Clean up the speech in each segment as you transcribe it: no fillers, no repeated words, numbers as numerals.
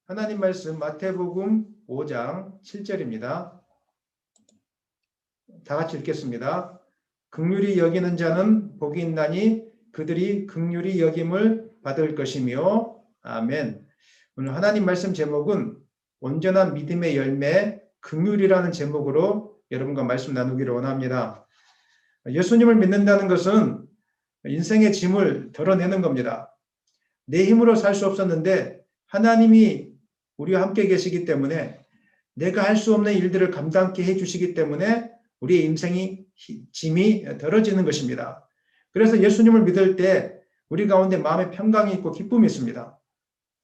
하나님 말씀 마태복음 5장 7절입니다. 다 같이 읽겠습니다. 긍휼히 여기는 자는 복이 있나니 그들이 긍휼히 여김을 받을 것이며. 아멘. 오늘 하나님 말씀 제목은 온전한 믿음의 열매 긍휼이라는 제목으로 여러분과 말씀 나누기를 원합니다. 예수님을 믿는다는 것은 인생의 짐을 덜어내는 겁니다. 내 힘으로 살 수 없었는데 하나님이 우리와 함께 계시기 때문에, 내가 할 수 없는 일들을 감당케 해주시기 때문에 우리의 인생이 짐이 덜어지는 것입니다. 그래서 예수님을 믿을 때 우리 가운데 마음의 평강이 있고 기쁨이 있습니다.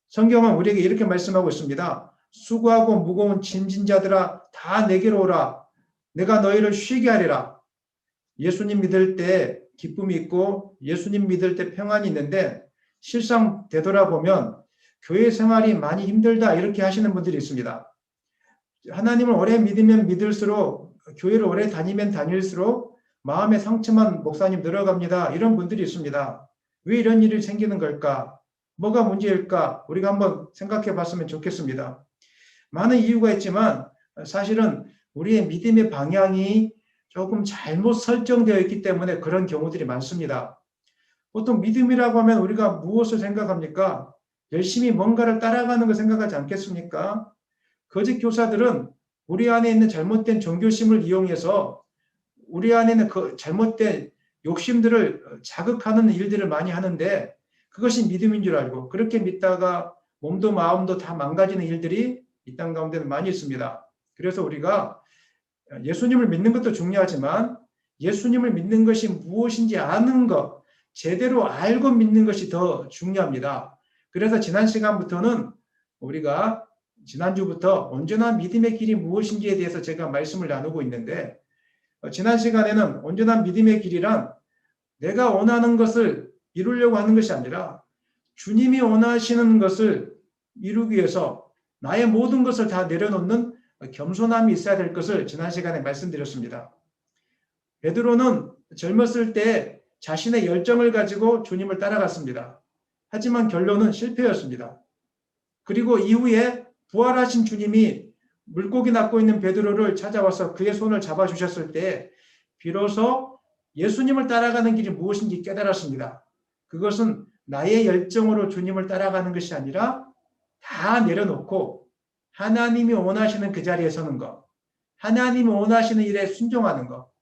성경은 우리에게 이렇게 말씀하고 있습니다. 수고하고 무거운 짐진 자들아 다 내게로 오라. 내가 너희를 쉬게 하리라. 예수님 믿을 때 기쁨이 있고 예수님 믿을 때 평안이 있는데, 실상 되돌아보면 교회 생활이 많이 힘들다 이렇게 하시는 분들이 있습니다. 하나님을 오래 믿으면 믿을수록, 교회를 오래 다니면 다닐수록 마음의 상처만 목사님 늘어갑니다. 이런 분들이 있습니다. 왜 이런 일이 생기는 걸까? 뭐가 문제일까? 우리가 한번 생각해 봤으면 좋겠습니다. 많은 이유가 있지만 사실은 우리의 믿음의 방향이 조금 잘못 설정되어 있기 때문에 그런 경우들이 많습니다. 보통 믿음이라고 하면 우리가 무엇을 생각합니까? 열심히 뭔가를 따라가는 걸 생각하지 않겠습니까? 거짓 교사들은 우리 안에 있는 잘못된 종교심을 이용해서 우리 안에 있는 그 잘못된 욕심들을 자극하는 일들을 많이 하는데, 그것이 믿음인 줄 알고 그렇게 믿다가 몸도 마음도 다 망가지는 일들이 이 땅 가운데는 많이 있습니다. 그래서 우리가 예수님을 믿는 것도 중요하지만 예수님을 믿는 것이 무엇인지 아는 것, 제대로 알고 믿는 것이 더 중요합니다. 그래서 지난 시간부터는 우리가 지난주부터 온전한 믿음의 길이 무엇인지에 대해서 제가 말씀을 나누고 있는데, 지난 시간에는 온전한 믿음의 길이란 내가 원하는 것을 이루려고 하는 것이 아니라 주님이 원하시는 것을 이루기 위해서 나의 모든 것을 다 내려놓는 겸손함이 있어야 될 것을 지난 시간에 말씀드렸습니다. 베드로는 젊었을 때 자신의 열정을 가지고 주님을 따라갔습니다. 하지만 결론은 실패였습니다. 그리고 이후에 부활하신 주님이 물고기 낚고 있는 베드로를 찾아와서 그의 손을 잡아주셨을 때 비로소 예수님을 따라가는 길이 무엇인지 깨달았습니다. 그것은 나의 열정으로 주님을 따라가는 것이 아니라 다 내려놓고 하나님이 원하시는 그 자리에 서는 것, 하나님이 원하시는 일에 순종하는 것,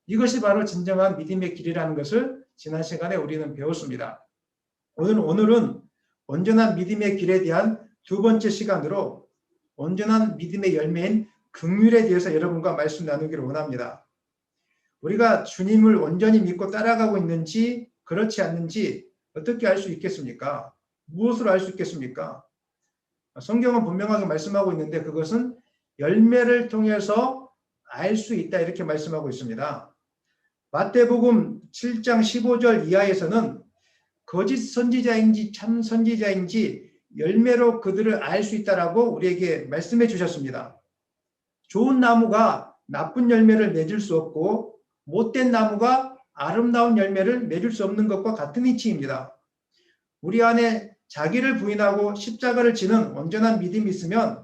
이것이 바로 진정한 믿음의 길이라는 것을 지난 시간에 우리는 배웠습니다. 오늘은 온전한 믿음의 길에 대한 두 번째 시간으로 온전한 믿음의 열매인 긍휼에 대해서 여러분과 말씀 나누기를 원합니다. 우리가 주님을 온전히 믿고 따라가고 있는지 그렇지 않는지 어떻게 알 수 있겠습니까? 무엇으로 알 수 있겠습니까? 성경은 분명하게 말씀하고 있는데 그것은 열매를 통해서 알 수 있다 이렇게 말씀하고 있습니다. 마태복음 7장 15절 이하에서는 거짓 선지자인지 참 선지자인지 열매로 그들을 알 수 있다라고 우리에게 말씀해 주셨습니다. 좋은 나무가 나쁜 열매를 맺을 수 없고 못된 나무가 아름다운 열매를 맺을 수 없는 것과 같은 이치입니다. 우리 안에 자기를 부인하고 십자가를 지는 온전한 믿음이 있으면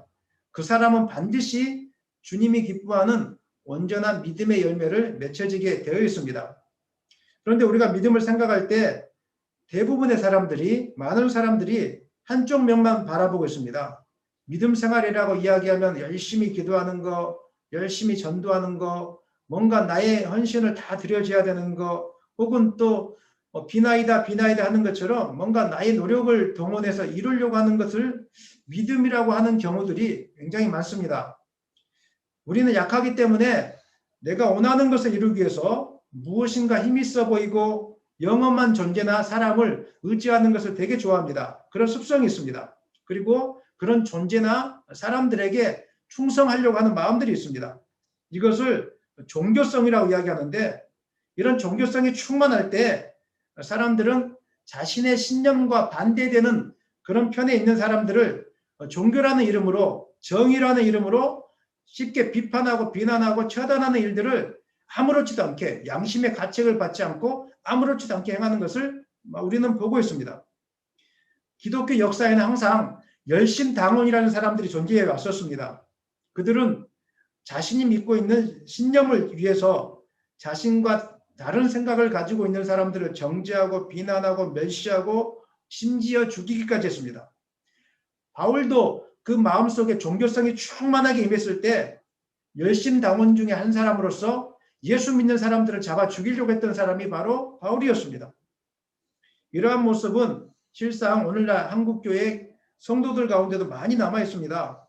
그 사람은 반드시 주님이 기뻐하는 온전한 믿음의 열매를 맺혀지게 되어 있습니다. 그런데 우리가 믿음을 생각할 때 대부분의 사람들이, 많은 사람들이 한쪽 면만 바라보고 있습니다. 믿음 생활이라고 이야기하면 열심히 기도하는 거, 열심히 전도하는 거, 뭔가 나의 헌신을 다 드려줘야 되는 거, 혹은 또 비나이다 하는 것처럼 뭔가 나의 노력을 동원해서 이루려고 하는 것을 믿음이라고 하는 경우들이 굉장히 많습니다. 우리는 약하기 때문에 내가 원하는 것을 이루기 위해서 무엇인가 힘이 있어 보이고 영험한 존재나 사람을 의지하는 것을 되게 좋아합니다. 그런 습성이 있습니다. 그리고 그런 존재나 사람들에게 충성하려고 하는 마음들이 있습니다. 이것을 종교성이라고 이야기하는데, 이런 종교성이 충만할 때 사람들은 자신의 신념과 반대되는 그런 편에 있는 사람들을 종교라는 이름으로, 정의라는 이름으로 쉽게 비판하고 비난하고 처단하는 일들을 아무렇지도 않게, 양심의 가책을 받지 않고 아무렇지도 않게 행하는 것을 우리는 보고 있습니다. 기독교 역사에는 항상 열심당원이라는 사람들이 존재해 왔었습니다. 그들은 자신이 믿고 있는 신념을 위해서 자신과 다른 생각을 가지고 있는 사람들을 정죄하고 비난하고 멸시하고 심지어 죽이기까지 했습니다. 바울도 그 마음속에 종교성이 충만하게 임했을 때 열심당원 중에 한 사람으로서 예수 믿는 사람들을 잡아 죽이려고 했던 사람이 바로 바울이었습니다. 이러한 모습은 실상 오늘날 한국교회 성도들 가운데도 많이 남아 있습니다.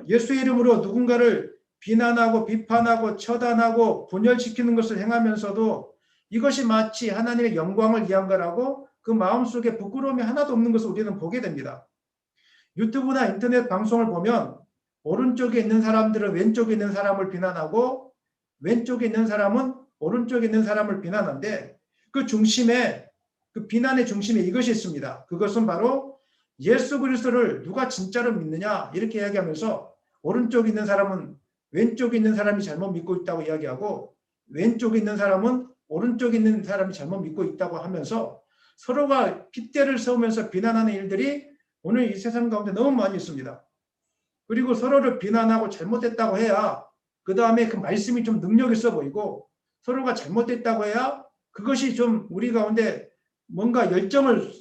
예수의 이름으로 누군가를 비난하고 비판하고 처단하고 분열시키는 것을 행하면서도 이것이 마치 하나님의 영광을 위한 거라고 그 마음속에 부끄러움이 하나도 없는 것을 우리는 보게 됩니다. 유튜브나 인터넷 방송을 보면 오른쪽에 있는 사람들은 왼쪽에 있는 사람을 비난하고 왼쪽에 있는 사람은 오른쪽에 있는 사람을 비난하는데 그 중심에 그 비난의 중심에 이것이 있습니다. 그것은 바로 예수 그리스도를 누가 진짜로 믿느냐 이렇게 이야기하면서 오른쪽에 있는 사람은 왼쪽에 있는 사람이 잘못 믿고 있다고 이야기하고 왼쪽에 있는 사람은 오른쪽에 있는 사람이 잘못 믿고 있다고 하면서 서로가 핏대를 세우면서 비난하는 일들이 오늘 이 세상 가운데 너무 많이 있습니다. 그리고 서로를 비난하고 잘못했다고 해야 그 다음에 그 말씀이 좀 능력 있어 보이고 서로가 잘못됐다고 해야 그것이 좀 우리 가운데 뭔가 열정을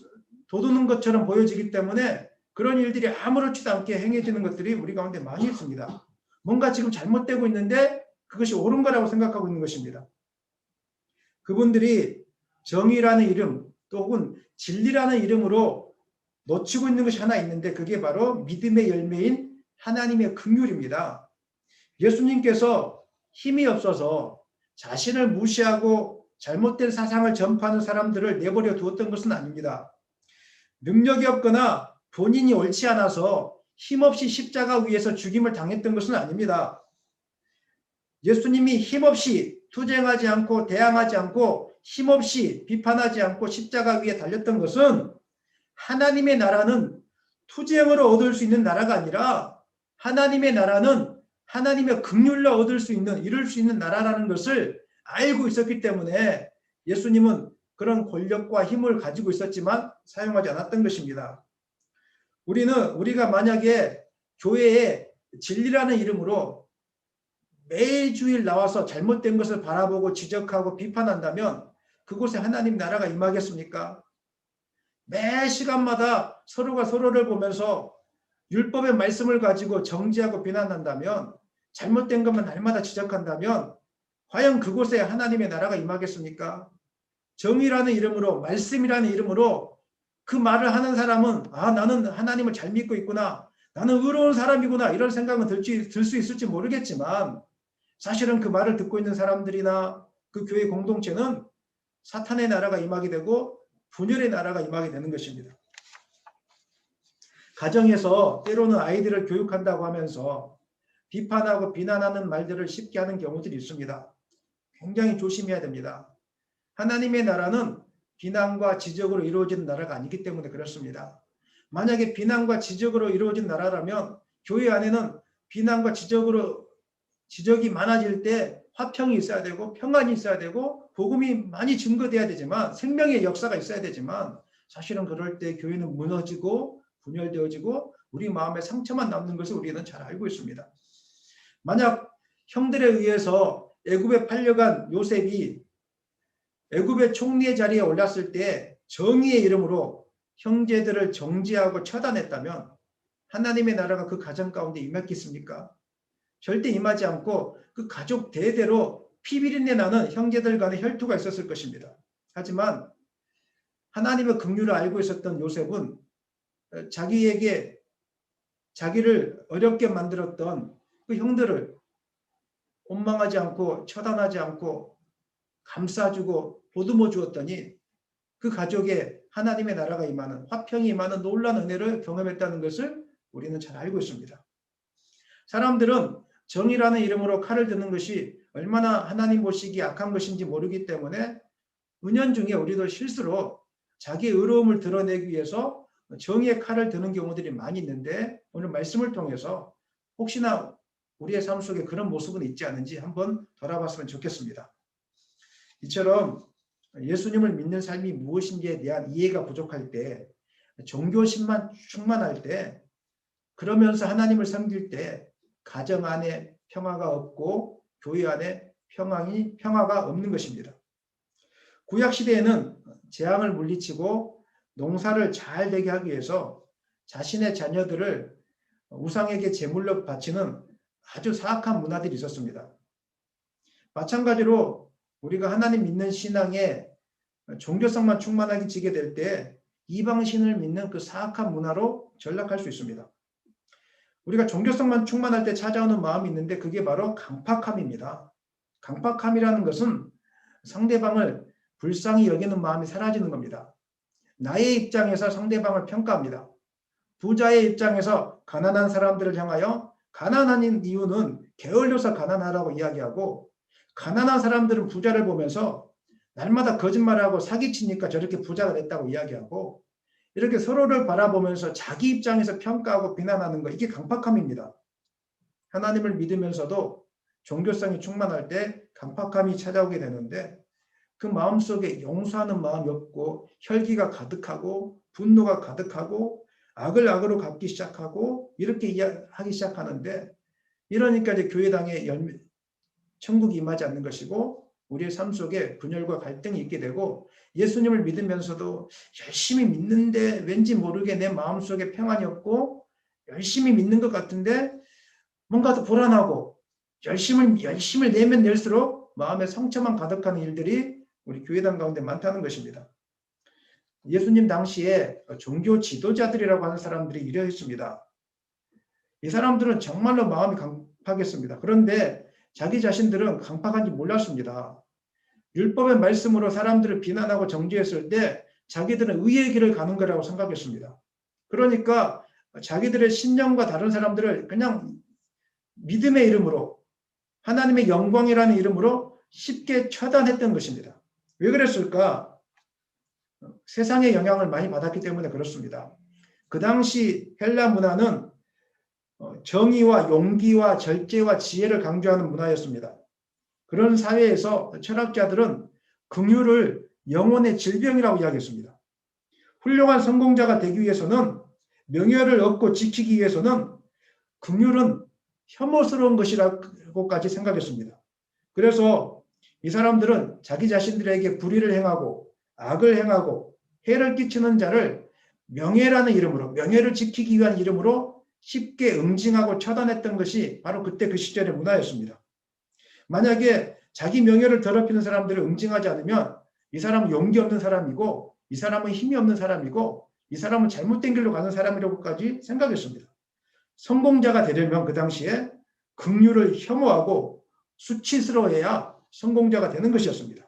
돋우는 것처럼 보여지기 때문에 그런 일들이 아무렇지도 않게 행해지는 것들이 우리 가운데 많이 있습니다. 뭔가 지금 잘못되고 있는데 그것이 옳은 거라고 생각하고 있는 것입니다. 그분들이 정의라는 이름 또 혹은 진리라는 이름으로 놓치고 있는 것이 하나 있는데 그게 바로 믿음의 열매인 하나님의 긍휼입니다. 예수님께서 힘이 없어서 자신을 무시하고 잘못된 사상을 전파하는 사람들을 내버려 두었던 것은 아닙니다. 능력이 없거나 본인이 옳지 않아서 힘없이 십자가 위에서 죽임을 당했던 것은 아닙니다. 예수님이 힘없이 투쟁하지 않고 대항하지 않고 힘없이 비판하지 않고 십자가 위에 달렸던 것은 하나님의 나라는 투쟁으로 얻을 수 있는 나라가 아니라 하나님의 나라는 하나님의 긍휼로 얻을 수 있는 이룰 수 있는 나라라는 것을 알고 있었기 때문에 예수님은 그런 권력과 힘을 가지고 있었지만 사용하지 않았던 것입니다. 우리가 만약에 교회에 진리라는 이름으로 매주일 나와서 잘못된 것을 바라보고 지적하고 비판한다면 그곳에 하나님 나라가 임하겠습니까? 매 시간마다 서로가 서로를 보면서 율법의 말씀을 가지고 정죄하고 비난한다면 잘못된 것만 날마다 지적한다면 과연 그곳에 하나님의 나라가 임하겠습니까? 정의라는 이름으로 말씀이라는 이름으로 그 말을 하는 사람은 나는 하나님을 잘 믿고 있구나. 나는 의로운 사람이구나. 이런 생각은 들 수 있을지 모르겠지만 사실은 그 말을 듣고 있는 사람들이나 그 교회 공동체는 사탄의 나라가 임하게 되고 분열의 나라가 임하게 되는 것입니다. 가정에서 때로는 아이들을 교육한다고 하면서 비판하고 비난하는 말들을 쉽게 하는 경우들이 있습니다. 굉장히 조심해야 됩니다. 하나님의 나라는 비난과 지적으로 이루어진 나라가 아니기 때문에 그렇습니다. 만약에 비난과 지적으로 이루어진 나라라면 교회 안에는 비난과 지적이 많아질 때 화평이 있어야 되고 평안이 있어야 되고 복음이 많이 증거돼야 되지만 생명의 역사가 있어야 되지만 사실은 그럴 때 교회는 무너지고 분열되어지고 우리 마음에 상처만 남는 것을 우리는 잘 알고 있습니다. 만약 형들에 의해서 애굽에 팔려간 요셉이 애굽의 총리의 자리에 올랐을 때 정의의 이름으로 형제들을 정죄하고 처단했다면 하나님의 나라가 그 가정 가운데 임했겠습니까? 절대 임하지 않고 그 가족 대대로 피비린내 나는 형제들 간의 혈투가 있었을 것입니다. 하지만 하나님의 긍휼을 알고 있었던 요셉은 자기를 어렵게 만들었던 그 형들을 원망하지 않고 처단하지 않고 감싸주고 보듬어 주었더니 그 가족에 하나님의 나라가 임하는 화평이 임하는 놀라운 은혜를 경험했다는 것을 우리는 잘 알고 있습니다. 사람들은 정의라는 이름으로 칼을 드는 것이 얼마나 하나님 보시기에 악한 것인지 모르기 때문에 은연중에 우리도 실수로 자기의 의로움을 드러내기 위해서 정의의 칼을 드는 경우들이 많이 있는데 오늘 말씀을 통해서 혹시나 우리의 삶 속에 그런 모습은 있지 않은지 한번 돌아봤으면 좋겠습니다. 이처럼 예수님을 믿는 삶이 무엇인지에 대한 이해가 부족할 때 종교심만 충만할 때, 그러면서 하나님을 섬길 때 가정 안에 평화가 없고 교회 안에 평화가 없는 것입니다. 구약 시대에는 재앙을 물리치고 농사를 잘 되게 하기 위해서 자신의 자녀들을 우상에게 제물로 바치는 아주 사악한 문화들이 있었습니다. 마찬가지로 우리가 하나님 믿는 신앙에 종교성만 충만하게 지게 될 때 이방신을 믿는 그 사악한 문화로 전락할 수 있습니다. 우리가 종교성만 충만할 때 찾아오는 마음이 있는데 그게 바로 강팍함입니다. 강팍함이라는 것은 상대방을 불쌍히 여기는 마음이 사라지는 겁니다. 나의 입장에서 상대방을 평가합니다. 부자의 입장에서 가난한 사람들을 향하여 가난한 이유는 게을러서 가난하다고 이야기하고, 가난한 사람들은 부자를 보면서 날마다 거짓말하고 사기치니까 저렇게 부자가 됐다고 이야기하고, 이렇게 서로를 바라보면서 자기 입장에서 평가하고 비난하는 것, 이게 강팍함입니다. 하나님을 믿으면서도 종교성이 충만할 때 강팍함이 찾아오게 되는데, 그 마음속에 용서하는 마음이 없고 혈기가 가득하고 분노가 가득하고 악을 악으로 갚기 시작하고 이렇게 하기 시작하는데, 이러니까 이제 교회당에 천국이 임하지 않는 것이고 우리의 삶 속에 분열과 갈등이 있게 되고, 예수님을 믿으면서도 열심히 믿는데 왠지 모르게 내 마음속에 평안이 없고, 열심히 믿는 것 같은데 뭔가 더 불안하고, 열심을 내면 낼수록 마음에 상처만 가득한 일들이 우리 교회당 가운데 많다는 것입니다. 예수님 당시에 종교 지도자들이라고 하는 사람들이 이러했습니다. 이 사람들은 정말로 마음이 강팍했습니다. 그런데 자기 자신들은 강팍한지 몰랐습니다. 율법의 말씀으로 사람들을 비난하고 정죄했을 때 자기들은 의의 길을 가는 거라고 생각했습니다. 그러니까 자기들의 신념과 다른 사람들을 그냥 믿음의 이름으로, 하나님의 영광이라는 이름으로 쉽게 처단했던 것입니다. 왜 그랬을까? 세상의 영향을 많이 받았기 때문에 그렇습니다. 그 당시 헬라 문화는 정의와 용기와 절제와 지혜를 강조하는 문화였습니다. 그런 사회에서 철학자들은 긍휼을 영혼의 질병이라고 이야기했습니다. 훌륭한 성공자가 되기 위해서는, 명예를 얻고 지키기 위해서는 긍휼은 혐오스러운 것이라고까지 생각했습니다. 그래서 이 사람들은 자기 자신들에게 불의를 행하고 악을 행하고 해를 끼치는 자를 명예라는 이름으로, 명예를 지키기 위한 이름으로 쉽게 응징하고 처단했던 것이 바로 그때 그 시절의 문화였습니다. 만약에 자기 명예를 더럽히는 사람들을 응징하지 않으면 이 사람은 용기 없는 사람이고, 이 사람은 힘이 없는 사람이고, 이 사람은 잘못된 길로 가는 사람이라고까지 생각했습니다. 성공자가 되려면 그 당시에 긍휼을 혐오하고 수치스러워해야 성공자가 되는 것이었습니다.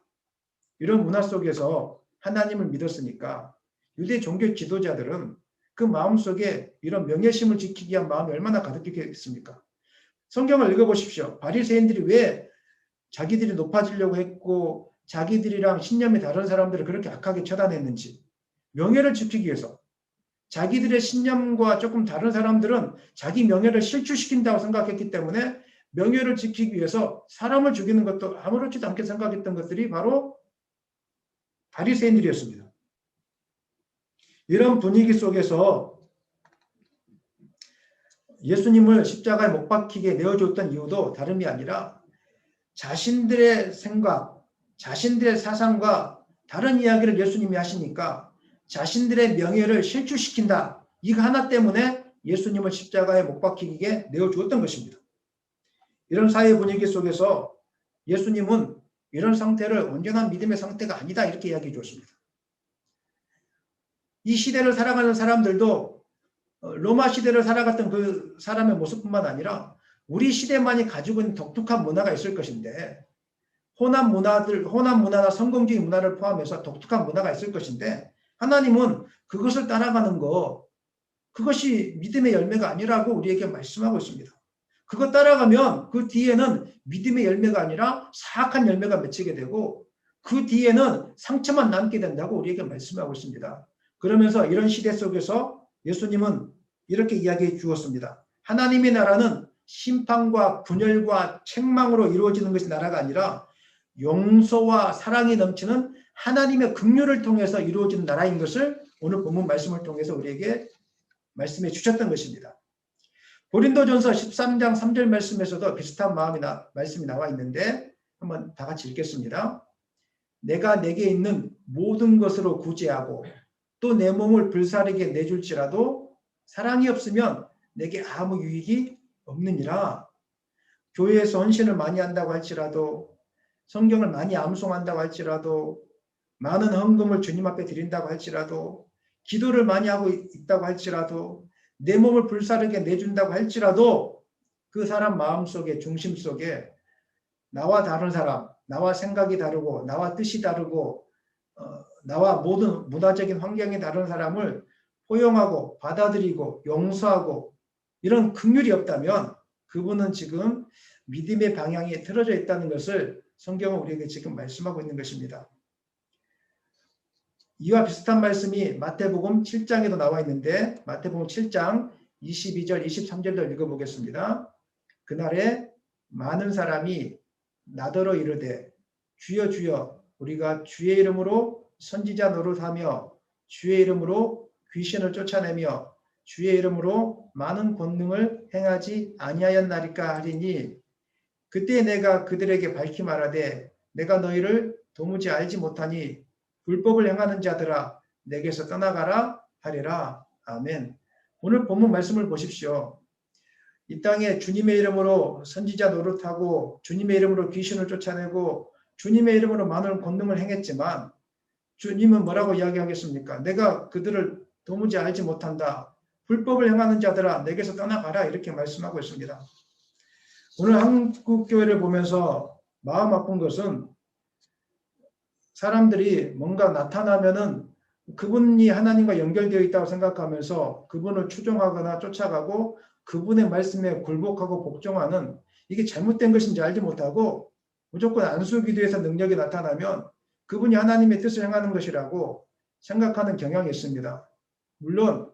이런 문화 속에서 하나님을 믿었으니까 유대 종교 지도자들은 그 마음속에 이런 명예심을 지키기 위한 마음이 얼마나 가득했겠습니까? 성경을 읽어보십시오. 바리새인들이 왜 자기들이 높아지려고 했고 자기들이랑 신념이 다른 사람들을 그렇게 악하게 처단했는지, 명예를 지키기 위해서. 자기들의 신념과 조금 다른 사람들은 자기 명예를 실추시킨다고 생각했기 때문에 명예를 지키기 위해서 사람을 죽이는 것도 아무렇지도 않게 생각했던 것들이 바로 바리새인들이었습니다. 이런 분위기 속에서 예수님을 십자가에 못 박히게 내어줬던 이유도 다름이 아니라 자신들의 생각, 자신들의 사상과 다른 이야기를 예수님이 하시니까 자신들의 명예를 실추시킨다. 이거 하나 때문에 예수님을 십자가에 못 박히게 내어주었던 것입니다. 이런 사회 분위기 속에서 예수님은 이런 상태를 온전한 믿음의 상태가 아니다 이렇게 이야기해 주었습니다. 이 시대를 살아가는 사람들도 로마 시대를 살아갔던 그 사람의 모습뿐만 아니라 우리 시대만이 가지고 있는 독특한 문화가 있을 것인데, 혼합 문화나 성공주의 문화를 포함해서 독특한 문화가 있을 것인데, 하나님은 그것을 따라가는 거, 그것이 믿음의 열매가 아니라고 우리에게 말씀하고 있습니다. 그거 따라가면 그 뒤에는 믿음의 열매가 아니라 사악한 열매가 맺히게 되고 그 뒤에는 상처만 남게 된다고 우리에게 말씀하고 있습니다. 그러면서 이런 시대 속에서 예수님은 이렇게 이야기해 주었습니다. 하나님의 나라는 심판과 분열과 책망으로 이루어지는 것이 나라가 아니라 용서와 사랑이 넘치는 하나님의 긍휼을 통해서 이루어지는 나라인 것을 오늘 본문 말씀을 통해서 우리에게 말씀해 주셨던 것입니다. 고린도전서 13장 3절 말씀에서도 비슷한 말씀이 나와 있는데 한번 다 같이 읽겠습니다. 내가 내게 있는 모든 것으로 구제하고 또 내 몸을 불사르게 내줄지라도 사랑이 없으면 내게 아무 유익이 없느니라. 교회에서 헌신을 많이 한다고 할지라도 성경을 많이 암송한다고 할지라도 많은 헌금을 주님 앞에 드린다고 할지라도 기도를 많이 하고 있다고 할지라도 내 몸을 불사르게 내준다고 할지라도 그 사람 마음속에 중심 속에 나와 다른 사람, 나와 생각이 다르고 나와 뜻이 다르고 나와 모든 문화적인 환경이 다른 사람을 포용하고 받아들이고 용서하고 이런 긍휼이 없다면 그분은 지금 믿음의 방향이 틀어져 있다는 것을 성경은 우리에게 지금 말씀하고 있는 것입니다. 이와 비슷한 말씀이 마태복음 7장에도 나와 있는데 마태복음 7장 22절 23절도 읽어보겠습니다. 그날에 많은 사람이 나더러 이르되 주여 주여 우리가 주의 이름으로 선지자 노릇하며 주의 이름으로 귀신을 쫓아내며 주의 이름으로 많은 권능을 행하지 아니하였나리까 하리니 그때 내가 그들에게 밝히 말하되 내가 너희를 도무지 알지 못하니 불법을 행하는 자들아 내게서 떠나가라 하리라. 아멘. 오늘 본문 말씀을 보십시오. 이 땅에 주님의 이름으로 선지자 노릇하고 주님의 이름으로 귀신을 쫓아내고 주님의 이름으로 많은 권능을 행했지만 주님은 뭐라고 이야기하겠습니까? 내가 그들을 도무지 알지 못한다. 불법을 행하는 자들아 내게서 떠나가라 이렇게 말씀하고 있습니다. 오늘 한국교회를 보면서 마음 아픈 것은 사람들이 뭔가 나타나면은 그분이 하나님과 연결되어 있다고 생각하면서 그분을 추종하거나 쫓아가고 그분의 말씀에 굴복하고 복종하는 이게 잘못된 것인지 알지 못하고 무조건 안수기도에서 능력이 나타나면 그분이 하나님의 뜻을 행하는 것이라고 생각하는 경향이 있습니다. 물론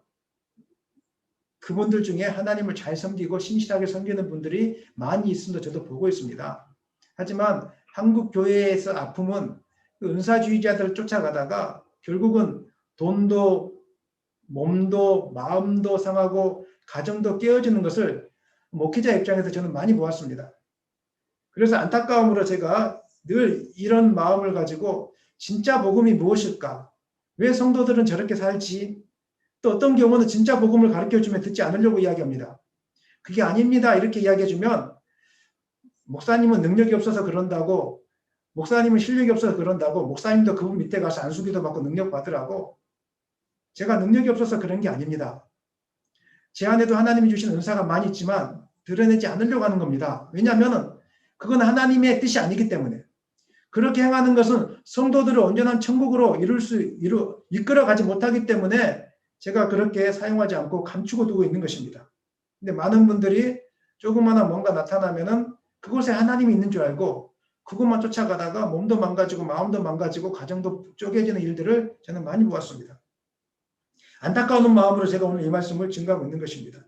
그분들 중에 하나님을 잘 섬기고 신실하게 섬기는 분들이 많이 있음도 저도 보고 있습니다. 하지만 한국 교회에서 아픔은 그 은사주의자들을 쫓아가다가 결국은 돈도 몸도 마음도 상하고 가정도 깨어지는 것을 목회자 입장에서 저는 많이 보았습니다. 그래서 안타까움으로 제가 늘 이런 마음을 가지고 진짜 복음이 무엇일까? 왜 성도들은 저렇게 살지? 또 어떤 경우는 진짜 복음을 가르쳐주면 듣지 않으려고 이야기합니다. 그게 아닙니다. 이렇게 이야기해주면 목사님은 능력이 없어서 그런다고 목사님은 실력이 없어서 그런다고 목사님도 그분 밑에 가서 안수기도 받고 능력 받으라고 제가 능력이 없어서 그런 게 아닙니다. 제 안에도 하나님이 주신 은사가 많이 있지만 드러내지 않으려고 하는 겁니다. 왜냐하면 그건 하나님의 뜻이 아니기 때문에 그렇게 행하는 것은 성도들을 온전한 천국으로 이끌어가지 못하기 때문에 제가 그렇게 사용하지 않고 감추고 두고 있는 것입니다. 근데 많은 분들이 조그마한 뭔가 나타나면은 그곳에 하나님이 있는 줄 알고 그것만 쫓아가다가 몸도 망가지고 마음도 망가지고 가정도 쪼개지는 일들을 저는 많이 보았습니다. 안타까운 마음으로 제가 오늘 이 말씀을 증거하고 있는 것입니다.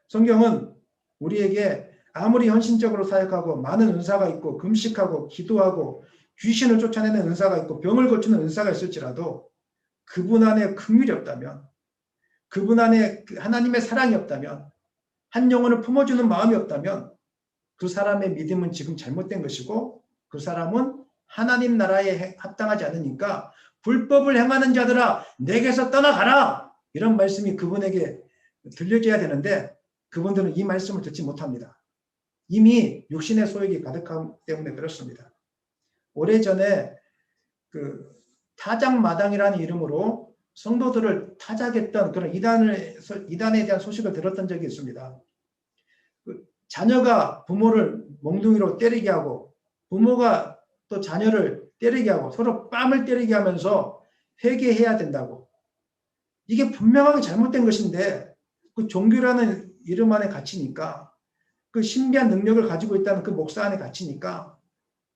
성경은 우리에게 아무리 헌신적으로 사역하고 많은 은사가 있고 금식하고 기도하고 귀신을 쫓아내는 은사가 있고 병을 고치는 은사가 있을지라도 그분 안에 긍휼이 없다면 그분 안에 하나님의 사랑이 없다면 한 영혼을 품어주는 마음이 없다면 그 사람의 믿음은 지금 잘못된 것이고 그 사람은 하나님 나라에 합당하지 않으니까 불법을 행하는 자들아 내게서 떠나가라 이런 말씀이 그분에게 들려져야 되는데 그분들은 이 말씀을 듣지 못합니다. 이미 육신의 소욕이 가득하기 때문에 그렇습니다. 오래전에 그 타작마당이라는 이름으로 성도들을 타작했던 그런 이단에 대한 소식을 들었던 적이 있습니다. 자녀가 부모를 몽둥이로 때리게 하고 부모가 또 자녀를 때리게 하고 서로 뺨을 때리게 하면서 회개해야 된다고. 이게 분명하게 잘못된 것인데 그 종교라는 이름 안에 갇히니까 그 신비한 능력을 가지고 있다는 그 목사 안에 갇히니까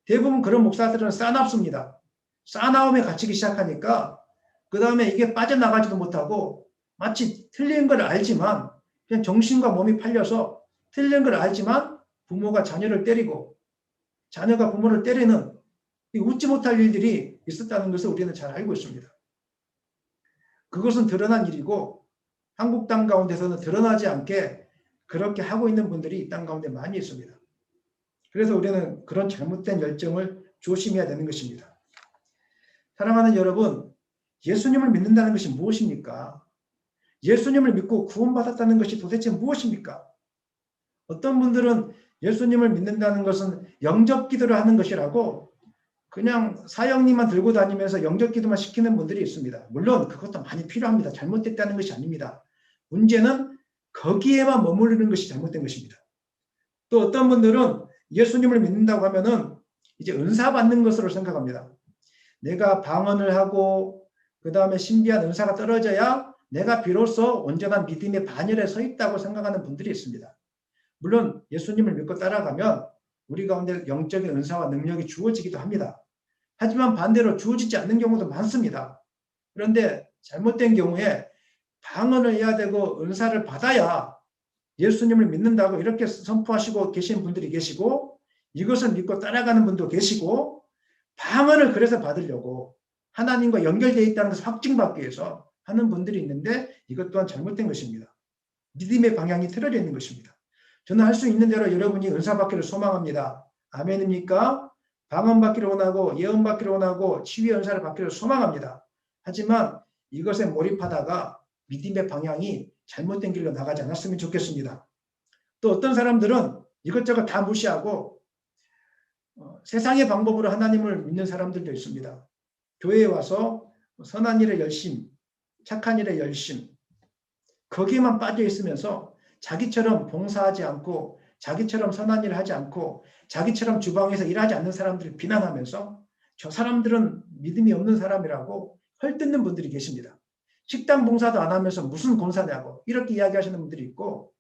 대부분 그런 목사들은 싸납습니다. 싸나움에 갇히기 시작하니까 그 다음에 이게 빠져나가지도 못하고 마치 틀린 걸 알지만 그냥 정신과 몸이 팔려서 틀린 걸 알지만 부모가 자녀를 때리고 자녀가 부모를 때리는 웃지 못할 일들이 있었다는 것을 우리는 잘 알고 있습니다. 그것은 드러난 일이고 한국 땅 가운데서는 드러나지 않게 그렇게 하고 있는 분들이 이 땅 가운데 많이 있습니다. 그래서 우리는 그런 잘못된 열정을 조심해야 되는 것입니다. 사랑하는 여러분, 예수님을 믿는다는 것이 무엇입니까? 예수님을 믿고 구원받았다는 것이 도대체 무엇입니까? 어떤 분들은 예수님을 믿는다는 것은 영접 기도를 하는 것이라고 그냥 사형리만 들고 다니면서 영접 기도만 시키는 분들이 있습니다. 물론 그것도 많이 필요합니다. 잘못됐다는 것이 아닙니다. 문제는 거기에만 머무르는 것이 잘못된 것입니다. 또 어떤 분들은 예수님을 믿는다고 하면은 이제 은사 받는 것으로 생각합니다. 내가 방언을 하고 그 다음에 신비한 은사가 떨어져야 내가 비로소 온전한 믿음의 반열에 서 있다고 생각하는 분들이 있습니다. 물론 예수님을 믿고 따라가면 우리 가운데 영적인 은사와 능력이 주어지기도 합니다. 하지만 반대로 주어지지 않는 경우도 많습니다. 그런데 잘못된 경우에 방언을 해야 되고 은사를 받아야 예수님을 믿는다고 이렇게 선포하시고 계신 분들이 계시고 이것을 믿고 따라가는 분도 계시고 방언을 그래서 받으려고 하나님과 연결되어 있다는 것을 확증받기 위해서 하는 분들이 있는데 이것 또한 잘못된 것입니다. 믿음의 방향이 틀어져 있는 것입니다. 저는 할 수 있는 대로 여러분이 은사 받기를 소망합니다. 아멘입니까? 방언 받기를 원하고 예언 받기를 원하고 치유의 은사를 받기를 소망합니다. 하지만 이것에 몰입하다가 믿음의 방향이 잘못된 길로 나가지 않았으면 좋겠습니다. 또 어떤 사람들은 이것저것 다 무시하고 세상의 방법으로 하나님을 믿는 사람들도 있습니다. 교회에 와서 선한 일에 열심, 착한 일에 열심, 거기에만 빠져 있으면서 자기처럼 봉사하지 않고 자기처럼 선한 일을 하지 않고 자기처럼 주방에서 일하지 않는 사람들을 비난하면서 저 사람들은 믿음이 없는 사람이라고 헐뜯는 분들이 계십니다. 식당 봉사도 안 하면서 무슨 권사냐고 이렇게 이야기하시는 분들이 있고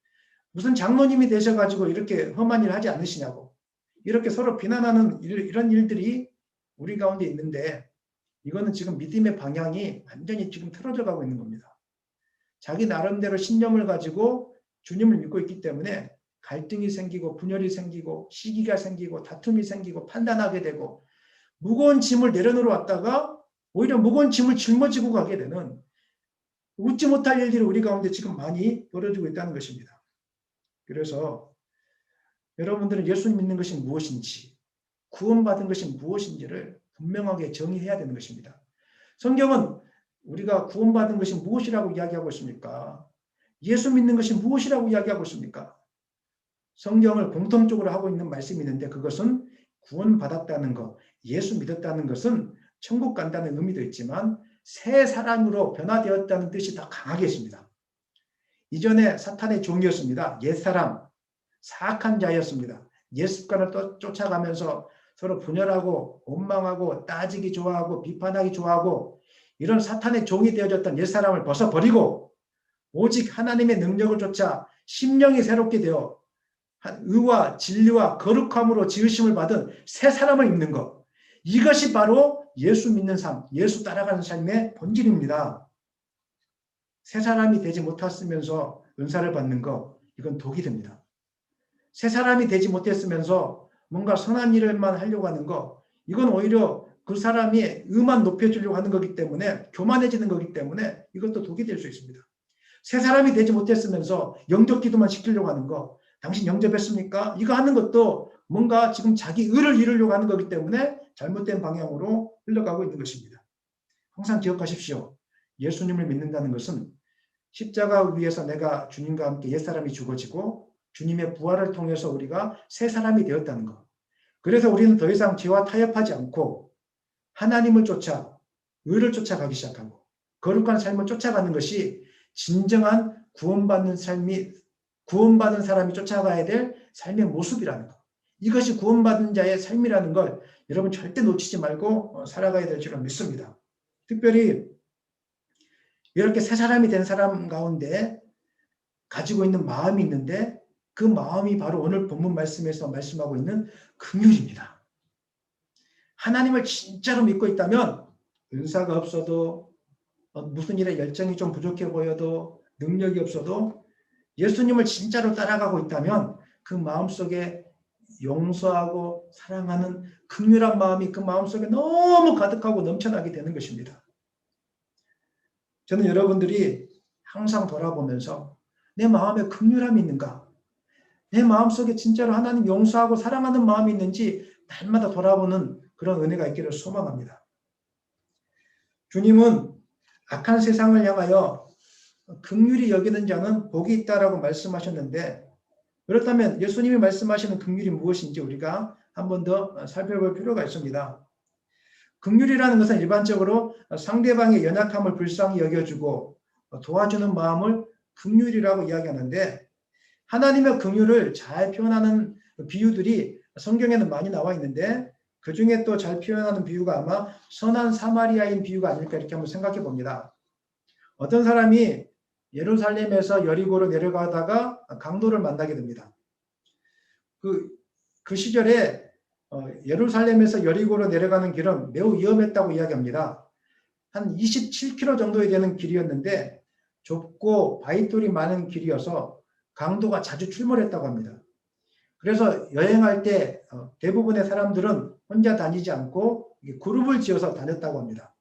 무슨 장로님이 되셔가지고 이렇게 험한 일 하지 않으시냐고 이렇게 서로 비난하는 이런 일들이 우리 가운데 있는데 이거는 지금 믿음의 방향이 완전히 지금 틀어져 가고 있는 겁니다. 자기 나름대로 신념을 가지고 주님을 믿고 있기 때문에 갈등이 생기고 분열이 생기고 시기가 생기고 다툼이 생기고 판단하게 되고 무거운 짐을 내려놓으러 왔다가 오히려 무거운 짐을 짊어지고 가게 되는 웃지 못할 일들이 우리 가운데 지금 많이 벌어지고 있다는 것입니다. 그래서 여러분들은 예수님 믿는 것이 무엇인지 구원받은 것이 무엇인지를 분명하게 정의해야 되는 것입니다. 성경은 우리가 구원받은 것이 무엇이라고 이야기하고 있습니까? 예수 믿는 것이 무엇이라고 이야기하고 있습니까? 성경을 공통적으로 하고 있는 말씀이 있는데 그것은 구원받았다는 것, 예수 믿었다는 것은 천국 간다는 의미도 있지만 새 사람으로 변화되었다는 뜻이 더 강하게 있습니다. 이전에 사탄의 종이었습니다. 옛사람, 사악한 자였습니다. 옛 습관을 쫓아가면서 서로 분열하고 원망하고 따지기 좋아하고 비판하기 좋아하고 이런 사탄의 종이 되어졌던 옛사람을 벗어버리고 오직 하나님의 능력을 쫓아 심령이 새롭게 되어 의와 진리와 거룩함으로 지으심을 받은 새 사람을 입는 것. 이것이 바로 예수 믿는 삶, 예수 따라가는 삶의 본질입니다. 새 사람이 되지 못했으면서 은사를 받는 것, 이건 독이 됩니다. 새 사람이 되지 못했으면서 뭔가 선한 일을만 하려고 하는 것, 이건 오히려 그 사람이 의만 높여주려고 하는 거기 때문에 교만해지는 거기 때문에 이것도 독이 될 수 있습니다. 새 사람이 되지 못했으면서 영접 기도만 시키려고 하는 거, 당신 영접했습니까? 이거 하는 것도 뭔가 지금 자기 의를 이루려고 하는 거기 때문에 잘못된 방향으로 흘러가고 있는 것입니다. 항상 기억하십시오. 예수님을 믿는다는 것은 십자가 위에서 내가 주님과 함께 옛사람이 죽어지고 주님의 부활을 통해서 우리가 새 사람이 되었다는 것. 그래서 우리는 더 이상 죄와 타협하지 않고 하나님을 쫓아 의를 쫓아가기 시작하고 거룩한 삶을 쫓아가는 것이 진정한 구원받는 사람이 쫓아가야 될 삶의 모습이라는 것. 이것이 구원받은 자의 삶이라는 걸 여러분 절대 놓치지 말고 살아가야 될 줄 믿습니다. 특별히 이렇게 새 사람이 된 사람 가운데 가지고 있는 마음이 있는데 그 마음이 바로 오늘 본문 말씀에서 말씀하고 있는 긍휼입니다. 하나님을 진짜로 믿고 있다면 은사가 없어도 무슨 일에 열정이 좀 부족해 보여도 능력이 없어도 예수님을 진짜로 따라가고 있다면 그 마음속에 용서하고 사랑하는 긍휼한 마음이 그 마음속에 너무 가득하고 넘쳐나게 되는 것입니다. 저는 여러분들이 항상 돌아보면서 내 마음에 긍휼함이 있는가? 내 마음속에 진짜로 하나님 용서하고 사랑하는 마음이 있는지 날마다 돌아보는 그런 은혜가 있기를 소망합니다. 주님은 악한 세상을 향하여 긍휼히 여기는 자는 복이 있다라고 말씀하셨는데, 그렇다면 예수님이 말씀하시는 긍휼이 무엇인지 우리가 한 번 더 살펴볼 필요가 있습니다. 긍휼이라는 것은 일반적으로 상대방의 연약함을 불쌍히 여겨주고 도와주는 마음을 긍휼이라고 이야기하는데, 하나님의 긍휼을 잘 표현하는 비유들이 성경에는 많이 나와 있는데, 그 중에 또 잘 표현하는 비유가 아마 선한 사마리아인 비유가 아닐까 이렇게 한번 생각해 봅니다. 어떤 사람이 예루살렘에서 여리고로 내려가다가 강도를 만나게 됩니다. 그 시절에 예루살렘에서 여리고로 내려가는 길은 매우 위험했다고 이야기합니다. 한 27km 정도에 되는 길이었는데 좁고 바위돌이 많은 길이어서 강도가 자주 출몰했다고 합니다. 그래서 여행할 때 대부분의 사람들은 혼자 다니지 않고 그룹을 지어서 다녔다고 합니다.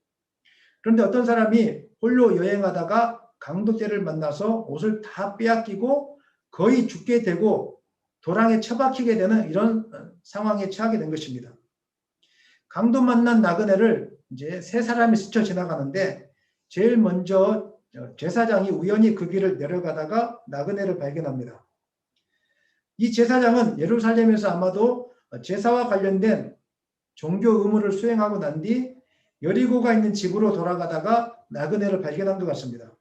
그런데 어떤 사람이 홀로 여행하다가 강도떼를 만나서 옷을 다 빼앗기고 거의 죽게 되고 도랑에 처박히게 되는 이런 상황에 처하게 된 것입니다. 강도 만난 나그네를 이제 세 사람이 스쳐 지나가는데 제일 먼저 제사장이 우연히 그 길을 내려가다가 나그네를 발견합니다. 이 제사장은 예루살렘에서 아마도 제사와 관련된 종교 의무를 수행하고 난 뒤 여리고가 있는 집으로 돌아가다가 나그네를 발견한 것 같습니다.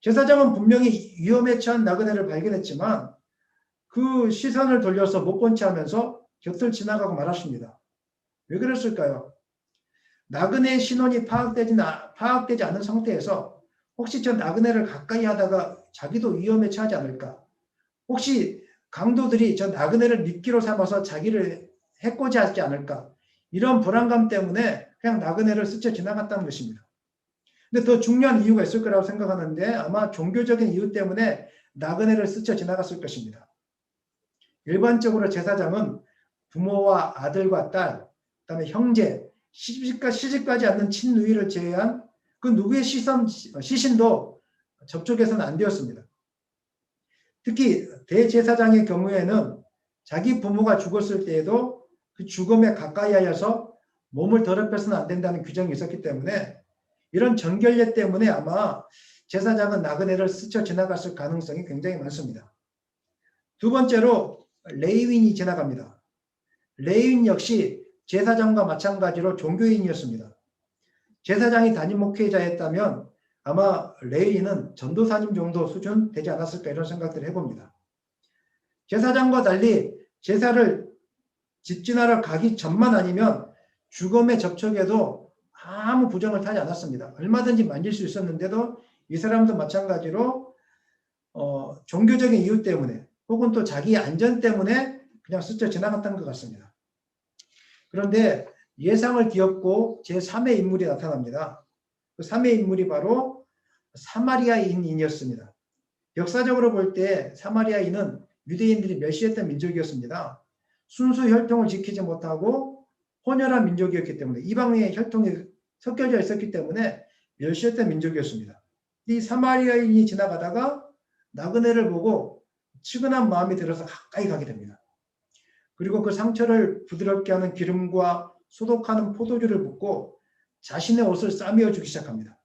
제사장은 분명히 위험에 처한 나그네를 발견했지만 그 시선을 돌려서 못 본 채 하면서 곁을 지나가고 말았습니다. 왜 그랬을까요? 나그네의 신원이 파악되지 않은 상태에서 혹시 저 나그네를 가까이 하다가 자기도 위험에 처하지 않을까? 혹시 강도들이 저 나그네를 미끼로 삼아서 자기를 해코지 하지 않을까? 이런 불안감 때문에 그냥 나그네를 스쳐 지나갔다는 것입니다. 근데 더 중요한 이유가 있을 거라고 생각하는데 아마 종교적인 이유 때문에 나그네를 스쳐 지나갔을 것입니다. 일반적으로 제사장은 부모와 아들과 딸, 그다음에 형제, 시집가지 않는 친누이를 제외한 그 누구의 시신도 접촉해서는 안 되었습니다. 특히 대제사장의 경우에는 자기 부모가 죽었을 때에도 그 죽음에 가까이 하여서 몸을 더럽혀서는 안 된다는 규정이 있었기 때문에 이런 정결례 때문에 아마 제사장은 나그네를 스쳐 지나갔을 가능성이 굉장히 많습니다. 두 번째로 레위인이 지나갑니다. 레위인 역시 제사장과 마찬가지로 종교인이었습니다. 제사장이 담임 목회자였다면 아마 레위인은 전도사님 정도 수준 되지 않았을까 이런 생각들을 해봅니다. 제사장과 달리 제사를 집진하러 가기 전만 아니면 죽음에 접촉해도 아무 부정을 타지 않았습니다. 얼마든지 만질 수 있었는데도 이 사람도 마찬가지로 종교적인 이유 때문에 혹은 또 자기 안전 때문에 그냥 스쳐 지나갔던 것 같습니다. 그런데 예상을 뒤엎고 제3의 인물이 나타납니다. 그 3의 인물이 바로 사마리아인이었습니다. 역사적으로 볼 때 사마리아인은 유대인들이 멸시했던 민족이었습니다. 순수 혈통을 지키지 못하고 혼혈한 민족이었기 때문에 이방의 혈통이 섞여져 있었기 때문에 멸시했던 민족이었습니다. 이 사마리아인이 지나가다가 나그네를 보고 측은한 마음이 들어서 가까이 가게 됩니다. 그리고 그 상처를 부드럽게 하는 기름과 소독하는 포도주를 붓고 자신의 옷을 싸매어 주기 시작합니다.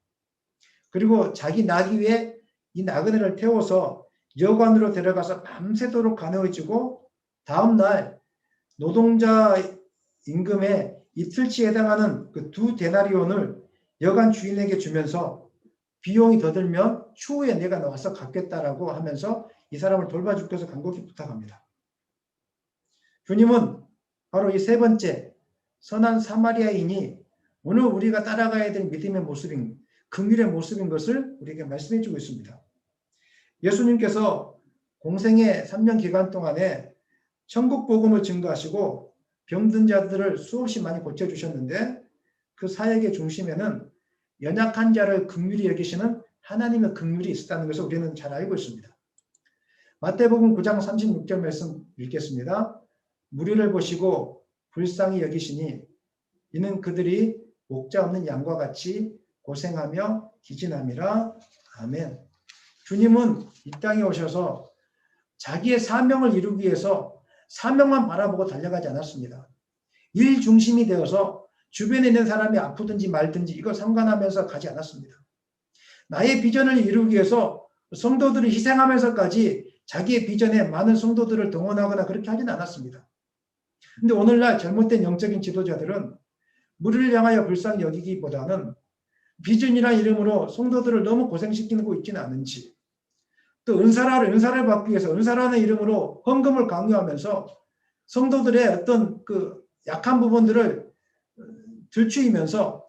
그리고 자기 나귀 위에 이 나그네를 태워서 여관으로 데려가서 밤새도록 간호해주고 다음날 노동자 임금의 이틀치에 해당하는 그 2데나리온을 여관 주인에게 주면서 비용이 더 들면 추후에 내가 나와서 갚겠다라고 하면서 이 사람을 돌봐주기 위해서 간곡히 부탁합니다. 주님은 바로 이 세 번째 선한 사마리아인이 오늘 우리가 따라가야 될 믿음의 모습인 긍휼의 모습인 것을 우리에게 말씀해 주고 있습니다. 예수님께서 공생의 3년 기간 동안에 천국 복음을 증거하시고 병든 자들을 수없이 많이 고쳐주셨는데 그 사역의 중심에는 연약한 자를 긍휼히 여기시는 하나님의 긍휼이 있었다는 것을 우리는 잘 알고 있습니다. 마태복음 9장 36절 말씀 읽겠습니다. 무리를 보시고 불쌍히 여기시니 이는 그들이 목자 없는 양과 같이 고생하며 기진함이라. 아멘. 주님은 이 땅에 오셔서 자기의 사명을 이루기 위해서 사명만 바라보고 달려가지 않았습니다. 일 중심이 되어서 주변에 있는 사람이 아프든지 말든지 이걸 상관하면서 가지 않았습니다. 나의 비전을 이루기 위해서 성도들을 희생하면서까지 자기의 비전에 많은 성도들을 동원하거나 그렇게 하진 않았습니다. 근데 오늘날 잘못된 영적인 지도자들은 무리를 향하여 불쌍히 여기기보다는 비전이라는 이름으로 성도들을 너무 고생시키고 있지는 않은지, 또 은사를 받기 위해서 은사라는 이름으로 헌금을 강요하면서 성도들의 어떤 그 약한 부분들을 들추이면서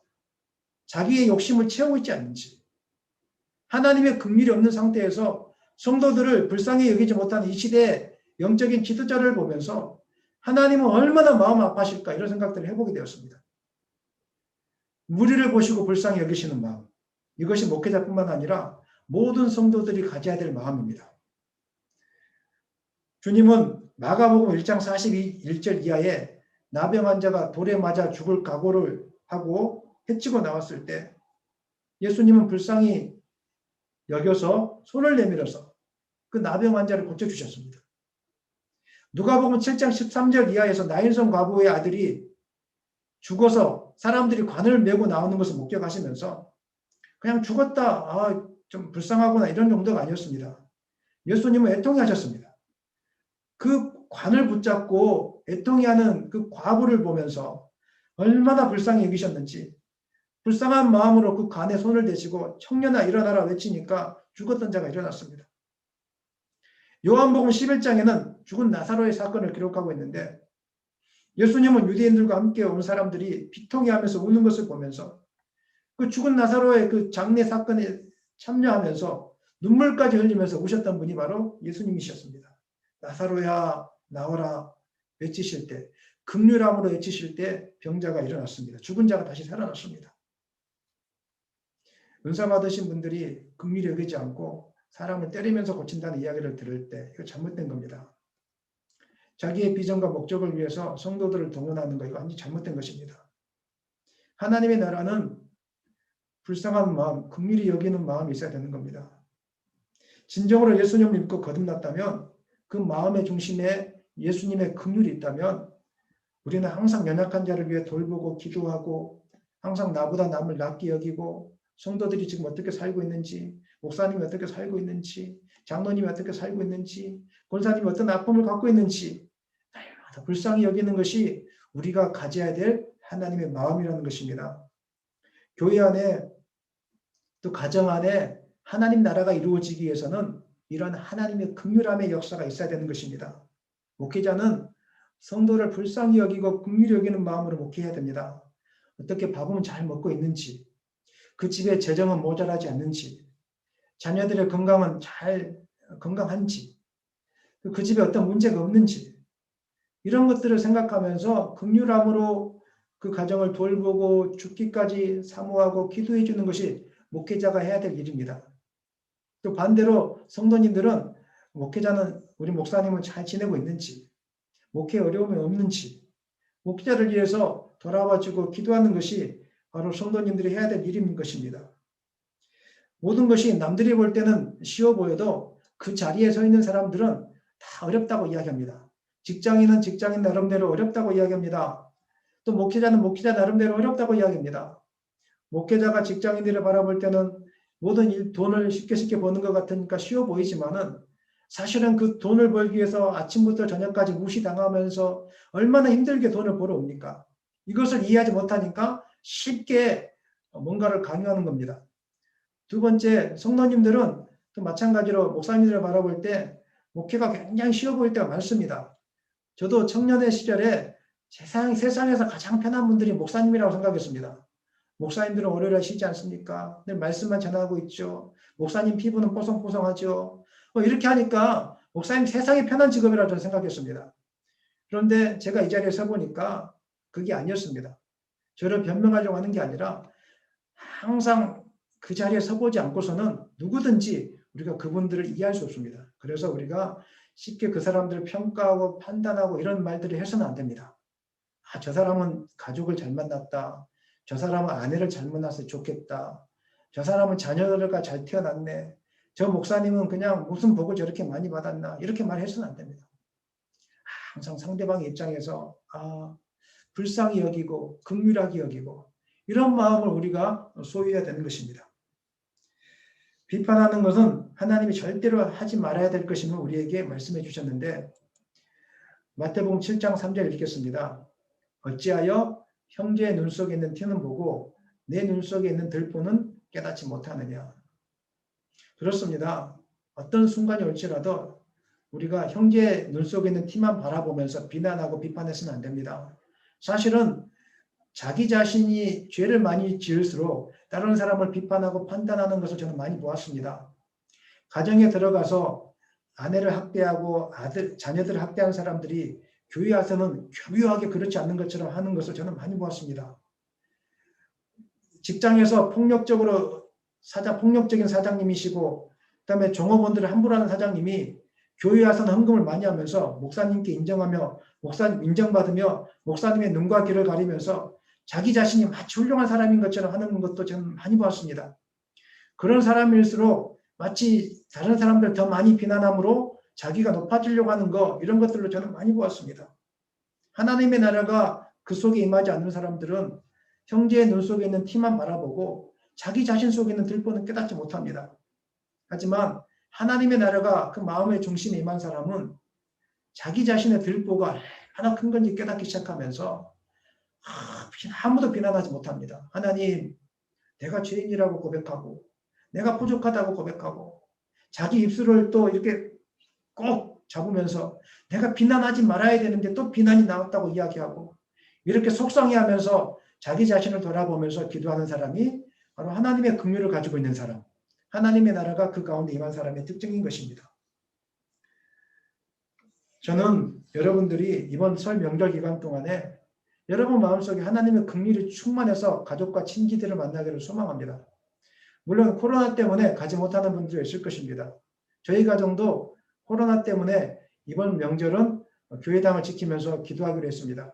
자기의 욕심을 채우고 있지 않는지, 하나님의 긍휼이 없는 상태에서 성도들을 불쌍히 여기지 못하는 이 시대의 영적인 지도자를 보면서 하나님은 얼마나 마음 아파하실까 이런 생각들을 해보게 되었습니다. 무리를 보시고 불쌍히 여기시는 마음, 이것이 목회자뿐만 아니라 모든 성도들이 가져야 될 마음입니다. 주님은 마가복음 1장 41절 이하에 나병 환자가 돌에 맞아 죽을 각오를 하고 해치고 나왔을 때 예수님은 불쌍히 여겨서 손을 내밀어서 그 나병 환자를 고쳐주셨습니다. 누가복음 7장 13절 이하에서 나인성 과부의 아들이 죽어서 사람들이 관을 메고 나오는 것을 목격하시면서 그냥 죽었다, 좀 불쌍하구나 이런 정도가 아니었습니다. 예수님은 애통해하셨습니다. 그 관을 붙잡고 애통해하는 그 과부를 보면서 얼마나 불쌍히 여기셨는지 불쌍한 마음으로 그 관에 손을 대시고 청년아 일어나라 외치니까 죽었던 자가 일어났습니다. 요한복음 11장에는 죽은 나사로의 사건을 기록하고 있는데 예수님은 유대인들과 함께 온 사람들이 비통해하면서 우는 것을 보면서 그 죽은 나사로의 그 장례 사건에 참여하면서 눈물까지 흘리면서 우셨던 분이 바로 예수님이셨습니다. 나사로야 나오라 외치실 때, 긍휼함으로 외치실 때 병자가 일어났습니다. 죽은 자가 다시 살아났습니다. 은사 받으신 분들이 긍휼히 여기지 않고 사람을 때리면서 고친다는 이야기를 들을 때 이거 잘못된 겁니다. 자기의 비전과 목적을 위해서 성도들을 동원하는 거 이거 완전히 잘못된 것입니다. 하나님의 나라는 불쌍한 마음, 긍휼히 여기는 마음이 있어야 되는 겁니다. 진정으로 예수님을 믿고 거듭났다면 그 마음의 중심에 예수님의 긍휼이 있다면 우리는 항상 연약한 자를 위해 돌보고 기도하고 항상 나보다 남을 낮게 여기고 성도들이 지금 어떻게 살고 있는지, 목사님이 어떻게 살고 있는지, 장로님이 어떻게 살고 있는지, 권사님이 어떤 아픔을 갖고 있는지 날마다 불쌍히 여기는 것이 우리가 가져야 될 하나님의 마음이라는 것입니다. 교회 안에 또 가정 안에 하나님 나라가 이루어지기 위해서는 이런 하나님의 긍휼함의 역사가 있어야 되는 것입니다. 목회자는 성도를 불쌍히 여기고 긍휼히 여기는 마음으로 목회해야 됩니다. 어떻게 밥은 잘 먹고 있는지, 그 집의 재정은 모자라지 않는지, 자녀들의 건강은 잘 건강한지, 그 집에 어떤 문제가 없는지 이런 것들을 생각하면서 긍휼함으로 그 가정을 돌보고 죽기까지 사모하고 기도해 주는 것이 목회자가 해야 될 일입니다. 또 반대로 성도님들은 목회자는 우리 목사님은 잘 지내고 있는지, 목회 어려움이 없는지, 목회자를 위해서 돌아와주고 기도하는 것이 바로 성도님들이 해야 될 일인 것입니다. 모든 것이 남들이 볼 때는 쉬워 보여도 그 자리에 서 있는 사람들은 다 어렵다고 이야기합니다. 직장인은 직장인 나름대로 어렵다고 이야기합니다. 또 목회자는 목회자 나름대로 어렵다고 이야기합니다. 목회자가 직장인들을 바라볼 때는 모든 돈을 쉽게 버는 것 같으니까 쉬워 보이지만은 사실은 그 돈을 벌기 위해서 아침부터 저녁까지 무시당하면서 얼마나 힘들게 돈을 벌어옵니까? 이것을 이해하지 못하니까 쉽게 뭔가를 강요하는 겁니다. 두 번째, 성도님들은 또 마찬가지로 목사님들을 바라볼 때 목회가 굉장히 쉬워 보일 때가 많습니다. 저도 청년의 시절에 세상에서 가장 편한 분들이 목사님이라고 생각했습니다. 목사님들은 월요일에 쉬지 않습니까? 늘 말씀만 전하고 있죠. 목사님 피부는 뽀송뽀송하죠. 이렇게 하니까 목사님 세상에 편한 직업이라고 저는 생각했습니다. 그런데 제가 이 자리에 서보니까 그게 아니었습니다. 저를 변명하려고 하는 게 아니라 항상 그 자리에 서보지 않고서는 누구든지 우리가 그분들을 이해할 수 없습니다. 그래서 우리가 쉽게 그 사람들을 평가하고 판단하고 이런 말들을 해서는 안 됩니다. 저 사람은 가족을 잘 만났다. 저 사람은 아내를 잘못 낳아서 좋겠다. 저 사람은 자녀가 잘 태어났네. 저 목사님은 그냥 무슨 복을 저렇게 많이 받았나. 이렇게 말해서는 안 됩니다. 항상 상대방의 입장에서 불쌍히 여기고 긍휼하게 여기고 이런 마음을 우리가 소유해야 되는 것입니다. 비판하는 것은 하나님이 절대로 하지 말아야 될 것임을 우리에게 말씀해 주셨는데 마태복음 7장 3절 읽겠습니다. 어찌하여 형제의 눈 속에 있는 티는 보고 내 눈 속에 있는 들보는 깨닫지 못하느냐. 그렇습니다. 어떤 순간이 올지라도 우리가 형제의 눈 속에 있는 티만 바라보면서 비난하고 비판해서는 안 됩니다. 사실은 자기 자신이 죄를 많이 지을수록 다른 사람을 비판하고 판단하는 것을 저는 많이 보았습니다. 가정에 들어가서 아내를 학대하고 자녀들을 학대한 사람들이 교회 와서는 교묘하게 그렇지 않는 것처럼 하는 것을 저는 많이 보았습니다. 직장에서 폭력적인 사장님이시고 그다음에 종업원들을 함부로 하는 사장님이 교회 와서는 헌금을 많이 하면서 목사님께 인정하며 목사님 인정받으며 목사님의 눈과 귀를 가리면서 자기 자신이 마치 훌륭한 사람인 것처럼 하는 것도 저는 많이 보았습니다. 그런 사람일수록 마치 다른 사람들 더 많이 비난함으로 자기가 높아지려고 하는 거 이런 것들로 저는 많이 보았습니다. 하나님의 나라가 그 속에 임하지 않는 사람들은 형제의 눈 속에 있는 티만 바라보고 자기 자신 속에 있는 들보는 깨닫지 못합니다. 하지만 하나님의 나라가 그 마음의 중심에 임한 사람은 자기 자신의 들보가 얼마나 큰 건지 깨닫기 시작하면서 아무도 비난하지 못합니다. 하나님, 내가 죄인이라고 고백하고 내가 부족하다고 고백하고 자기 입술을 또 이렇게 꼭 잡으면서 내가 비난하지 말아야 되는데 또 비난이 나왔다고 이야기하고 이렇게 속상해하면서 자기 자신을 돌아보면서 기도하는 사람이 바로 하나님의 긍휼을 가지고 있는 사람, 하나님의 나라가 그 가운데 임한 사람의 특징인 것입니다. 저는 여러분들이 이번 설 명절 기간 동안에 여러분 마음속에 하나님의 긍휼이 충만해서 가족과 친지들을 만나기를 소망합니다. 물론 코로나 때문에 가지 못하는 분들이 있을 것입니다. 저희 가정도 코로나 때문에 이번 명절은 교회당을 지키면서 기도하기로 했습니다.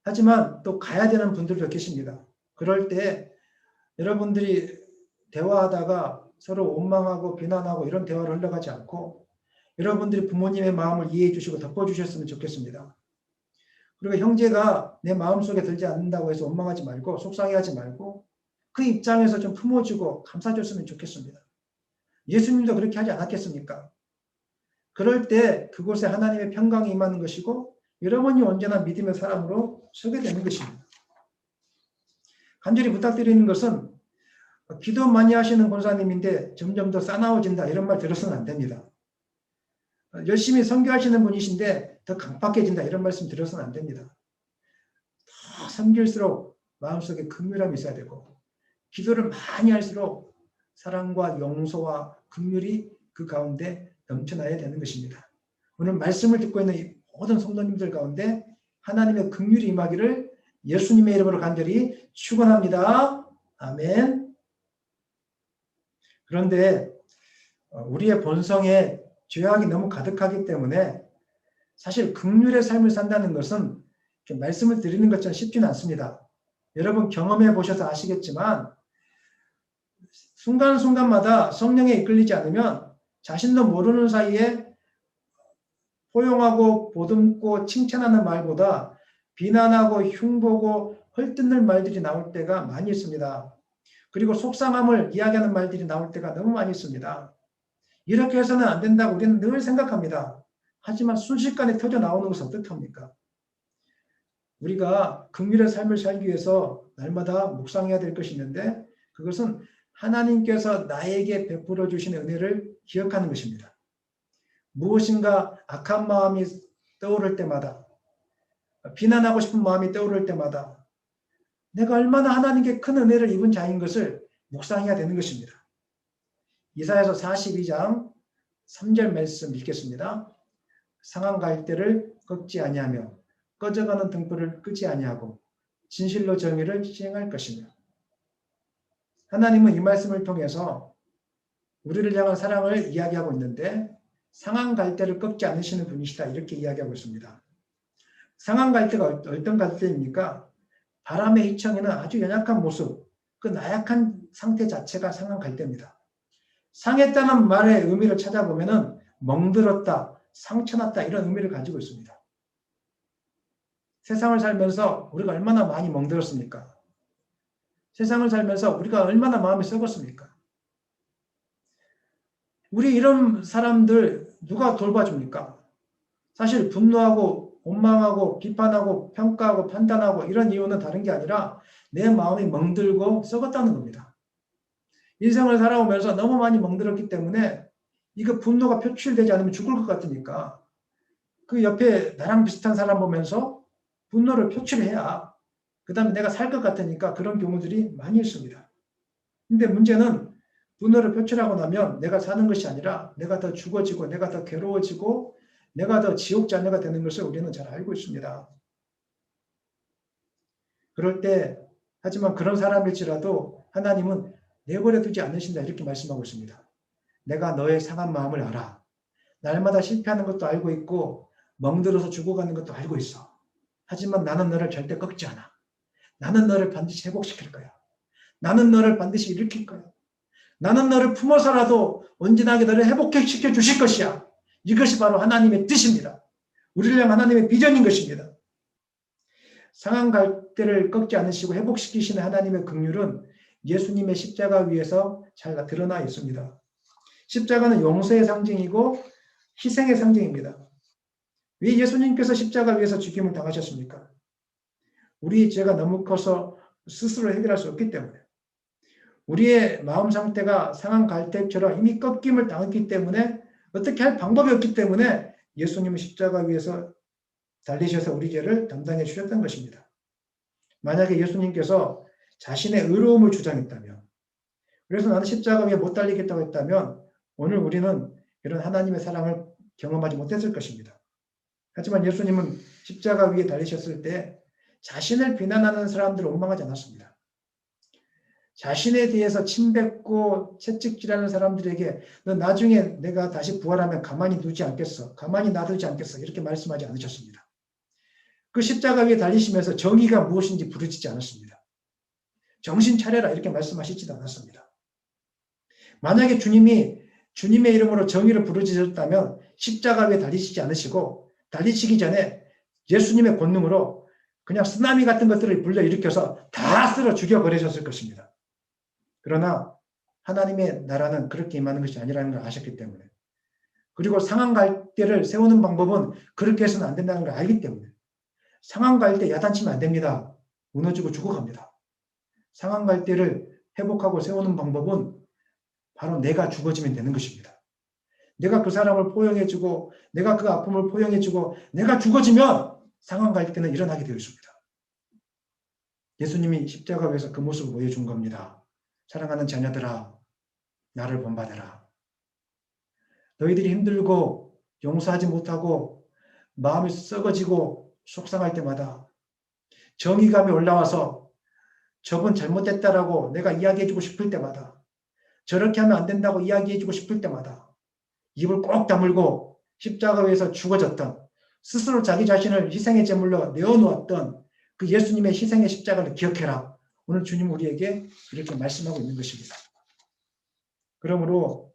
하지만 또 가야 되는 분들도 계십니다. 그럴 때 여러분들이 대화하다가 서로 원망하고 비난하고 이런 대화를 흘러가지 않고 여러분들이 부모님의 마음을 이해해 주시고 덮어주셨으면 좋겠습니다. 그리고 형제가 내 마음속에 들지 않는다고 해서 원망하지 말고 속상해하지 말고 그 입장에서 좀 품어주고 감싸줬으면 좋겠습니다. 예수님도 그렇게 하지 않았겠습니까? 그럴 때 그곳에 하나님의 평강이 임하는 것이고 여러분이 언제나 믿음의 사람으로 서게 되는 것입니다. 간절히 부탁드리는 것은 기도 많이 하시는 권사님인데 점점 더 싸나워진다 이런 말 들어서는 안 됩니다. 열심히 선교하시는 분이신데 더 강팍해진다 이런 말씀 들어서는 안 됩니다. 더 섬길수록 마음속에 긍휼함이 있어야 되고 기도를 많이 할수록 사랑과 용서와 긍휼이 그 가운데 넘쳐나야 되는 것입니다. 오늘 말씀을 듣고 있는 모든 성도님들 가운데 하나님의 긍휼이 임하기를 예수님의 이름으로 간절히 축원합니다. 아멘. 그런데 우리의 본성에 죄악이 너무 가득하기 때문에 사실 긍휼의 삶을 산다는 것은 말씀을 드리는 것처럼 쉽지는 않습니다. 여러분 경험해 보셔서 아시겠지만 순간순간마다 성령에 이끌리지 않으면 자신도 모르는 사이에 포용하고 보듬고 칭찬하는 말보다 비난하고 흉보고 헐뜯는 말들이 나올 때가 많이 있습니다. 그리고 속상함을 이야기하는 말들이 나올 때가 너무 많이 있습니다. 이렇게 해서는 안 된다고 우리는 늘 생각합니다. 하지만 순식간에 터져 나오는 것은 어떡합니까? 우리가 긍휼의 삶을 살기 위해서 날마다 묵상해야 될 것이 있는데 그것은 하나님께서 나에게 베풀어 주신 은혜를 기억하는 것입니다. 무엇인가 악한 마음이 떠오를 때마다 비난하고 싶은 마음이 떠오를 때마다 내가 얼마나 하나님께 큰 은혜를 입은 자인 것을 묵상해야 되는 것입니다. 이사야서 42장 3절 말씀 읽겠습니다. 상한 갈대를 꺾지 아니하며 꺼져가는 등불을 끄지 아니하고 진실로 정의를 시행할 것이며 하나님은 이 말씀을 통해서 우리를 향한 사랑을 이야기하고 있는데 상한 갈대를 꺾지 않으시는 분이시다 이렇게 이야기하고 있습니다. 상한 갈대가 어떤 갈대입니까? 바람에 휘청이는 아주 연약한 모습, 그 나약한 상태 자체가 상한 갈대입니다. 상했다는 말의 의미를 찾아보면은 멍들었다, 상처났다 이런 의미를 가지고 있습니다. 세상을 살면서 우리가 얼마나 많이 멍들었습니까? 세상을 살면서 우리가 얼마나 마음이 썩었습니까? 우리 이런 사람들 누가 돌봐줍니까? 사실 분노하고 원망하고 비판하고 평가하고 판단하고 이런 이유는 다른 게 아니라 내 마음이 멍들고 썩었다는 겁니다. 인생을 살아오면서 너무 많이 멍들었기 때문에 이거 분노가 표출되지 않으면 죽을 것 같으니까 그 옆에 나랑 비슷한 사람 보면서 분노를 표출해야 그 다음에 내가 살 것 같으니까 그런 경우들이 많이 있습니다. 근데 문제는 분노를 표출하고 나면 내가 사는 것이 아니라 내가 더 죽어지고 내가 더 괴로워지고 내가 더 지옥 자녀가 되는 것을 우리는 잘 알고 있습니다. 그럴 때 하지만 그런 사람일지라도 하나님은 내버려 두지 않으신다 이렇게 말씀하고 있습니다. 내가 너의 상한 마음을 알아. 날마다 실패하는 것도 알고 있고 멍들어서 죽어가는 것도 알고 있어. 하지만 나는 너를 절대 꺾지 않아. 나는 너를 반드시 회복시킬 거야. 나는 너를 반드시 일으킬 거야. 나는 너를 품어서라도 온전하게 너를 회복시켜 주실 것이야. 이것이 바로 하나님의 뜻입니다. 우리를 향한 하나님의 비전인 것입니다. 상한 갈대를 꺾지 않으시고 회복시키시는 하나님의 긍휼은 예수님의 십자가 위에서 잘 드러나 있습니다. 십자가는 용서의 상징이고 희생의 상징입니다. 왜 예수님께서 십자가 위에서 죽임을 당하셨습니까? 우리 죄가 너무 커서 스스로 해결할 수 없기 때문에 우리의 마음 상태가 상한 갈대처럼 이미 꺾임을 당했기 때문에 어떻게 할 방법이 없기 때문에 예수님은 십자가 위에서 달리셔서 우리 죄를 담당해 주셨던 것입니다. 만약에 예수님께서 자신의 의로움을 주장했다면 그래서 나는 십자가 위에 못 달리겠다고 했다면 오늘 우리는 이런 하나님의 사랑을 경험하지 못했을 것입니다. 하지만 예수님은 십자가 위에 달리셨을 때 자신을 비난하는 사람들을 원망하지 않았습니다. 자신에 대해서 침뱉고 채찍질하는 사람들에게 너 나중에 내가 다시 부활하면 가만히 두지 않겠어. 가만히 놔두지 않겠어. 이렇게 말씀하지 않으셨습니다. 그 십자가 위에 달리시면서 정의가 무엇인지 부르짖지 않았습니다. 정신 차려라 이렇게 말씀하시지도 않았습니다. 만약에 주님이 주님의 이름으로 정의를 부르짖었다면 십자가 위에 달리시지 않으시고 달리시기 전에 예수님의 권능으로 그냥 쓰나미 같은 것들을 불러일으켜서 다 쓸어 죽여버리셨을 것입니다. 그러나 하나님의 나라는 그렇게 임하는 것이 아니라는 걸 아셨기 때문에 그리고 상한 갈대를 세우는 방법은 그렇게 해서는 안 된다는 걸 알기 때문에 상한 갈대 야단치면 안 됩니다. 무너지고 죽어갑니다. 상한 갈대를 회복하고 세우는 방법은 바로 내가 죽어지면 되는 것입니다. 내가 그 사람을 포용해주고 내가 그 아픔을 포용해주고 내가 죽어지면 상한 갈대는 일어나게 되어 있습니다. 예수님이 십자가 위에서 그 모습을 보여준 겁니다. 사랑하는 자녀들아 나를 본받아라. 너희들이 힘들고 용서하지 못하고 마음이 썩어지고 속상할 때마다 정의감이 올라와서 저분 잘못됐다라고 내가 이야기해주고 싶을 때마다 저렇게 하면 안 된다고 이야기해주고 싶을 때마다 입을 꼭 다물고 십자가 위에서 죽어졌던 스스로 자기 자신을 희생의 제물로 내어놓았던 그 예수님의 희생의 십자가를 기억해라. 오늘 주님 우리에게 이렇게 말씀하고 있는 것입니다. 그러므로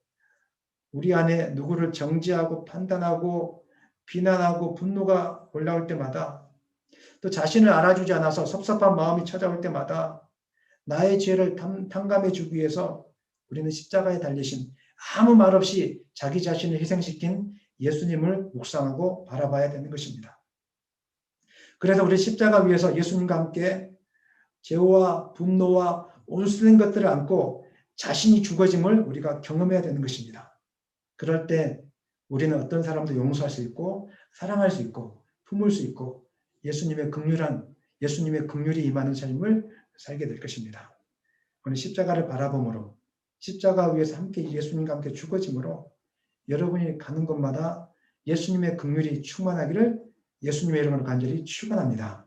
우리 안에 누구를 정죄하고 판단하고 비난하고 분노가 올라올 때마다 또 자신을 알아주지 않아서 섭섭한 마음이 찾아올 때마다 나의 죄를 탕감해 주기 위해서 우리는 십자가에 달리신 아무 말 없이 자기 자신을 희생시킨 예수님을 묵상하고 바라봐야 되는 것입니다. 그래서 우리 십자가 위에서 예수님과 함께 죄와 분노와 온수된 것들을 안고 자신이 죽어짐을 우리가 경험해야 되는 것입니다. 그럴 때 우리는 어떤 사람도 용서할 수 있고 사랑할 수 있고 품을 수 있고 예수님의 긍휼이 임하는 삶을 살게 될 것입니다. 오늘 십자가를 바라봄으로 십자가 위에서 함께 예수님과 함께 죽어짐으로 여러분이 가는 곳마다 예수님의 긍휼이 충만하기를 예수님의 이름으로 간절히 축원합니다.